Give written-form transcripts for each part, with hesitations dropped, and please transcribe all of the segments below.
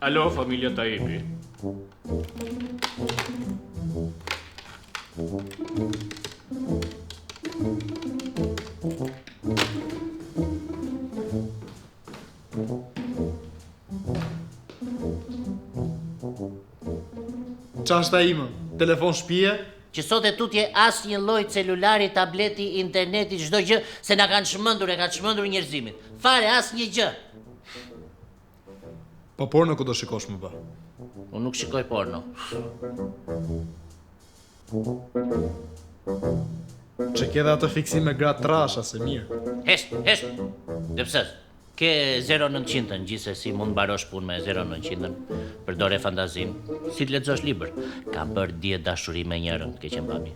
Alo, familja Taipi. Qa është ta ime? Telefon shtëpie? Që sot e tutje as një lloj celulari, tableti, interneti, çdo gjë, se na kanë shmëndur njerëzimit. Fare as një gjë. Po porno ku do shikosh më ba? Unë nuk shikoj porno. Që ke dhe atë fiksim me gratë trasha, se mirë. Hesht. Dhe pse? Ke 0900-ën, gjithsesi mund mbarosh punë me 0900-ën, përdore fantazin. Si të lexosh libër, ka bërë dje dashuri me njërën, ke qenë babi.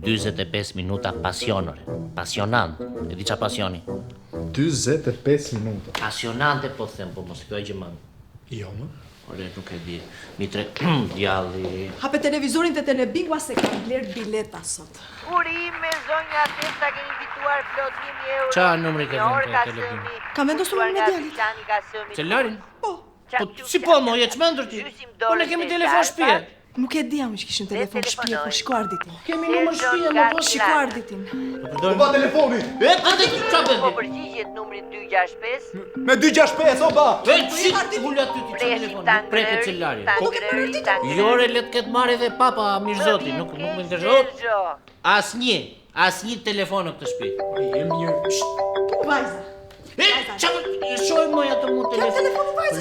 45 minuta pasionore, pasionant. E di qa pasioni? 45 minuta. Pasionante po them, po mos kjo e gjëman. Jo, më? Ore, nuk e di. Mitre, djalli... Hape televizorin të Telebingua se kam bler bileta sot. Urime, zonja Testa ke invituar plot 1000 euro. Qa numri ke vënë te Telebingua? Kam vendosur me djalit. Celarin? Po, Po si po, mo, je çmendur ti? Po ne kemi telefon shtëpie. nuk e dija që kishin telefon shtëpie, po shiko arditin. Kemi numër shtëpie, mo, po Shiko arditin. Po ba telefoni! E, atë qa Po bëndi? përgjigjet numrin 265. Me 265, o ba! E, si, ulla ty ti qa telefon, nuk preke celari. Jore, let ketë marrë edhe papa, mirë zoti, nuk më interesot. Asnjë telefon në këtë shtëpi. Je mirë. Vajza. E, qa shoj moj atë mu telefon.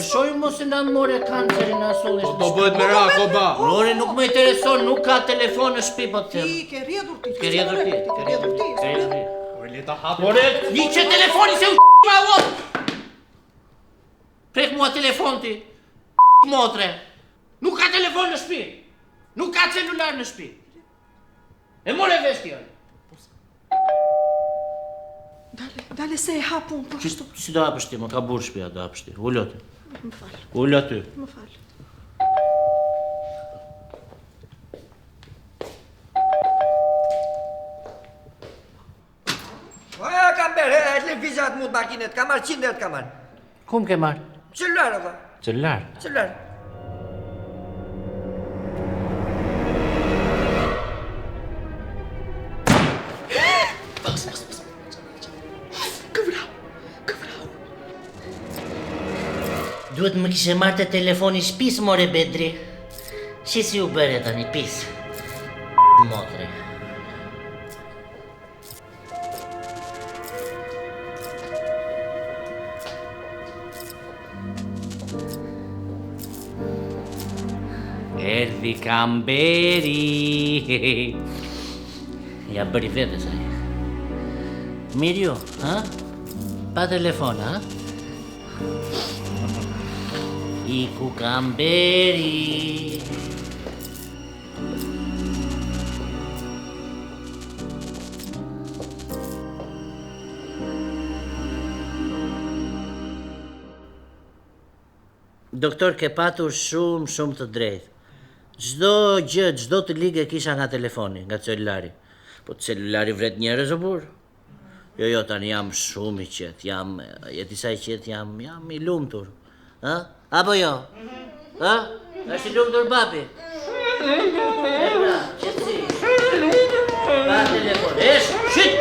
Shoj mo se na more kancerin asollish. Do bëhet me rak, o ba! Lore, nuk më intereson, nuk ka telefon në shtëpi, po të them. Ti ke rrjedhur ti. Ke rrjedhur ti. Ore, leta hapë. Ore, viqe telefoni se u ma uop! Prek mua telefon ti, motre. Nuk ka telefon në shtëpi. Nuk ka celular në shtëpi. E more vesh ti. Dale se e hapun, po ashtu. Si do hapësh ti, më ka burë shtëpia, do hapësh ti. Ullo ti. Më fal, Ullo ty. më fal. Oja kam bërë, televizat mund makinet, kam marrë 100 kam marrë. Kum ke marrë? Celular, oka, Celular. celular. Duhet më kishe marrë te telefoni shtëpis, more Bedri. Si u bëre tani pis? Motre. Erdhi Kamberi. Ja bëri vete saj. Mirë jo, ha? Pa telefon, ha? Iku Kamberi. Doktor, ke patur shumë të drejtë. Çdo gjë, çdo të ligë kisha nga telefoni, nga celulari. Po celulari vret njerëz o burr. Jo, tani jam shumë i qetë, je disa i qetë, jam i lumtur. Ha? Apo jo? Ha? Është i lumtur babi? E pra, qetësi. Pa telefon, shit!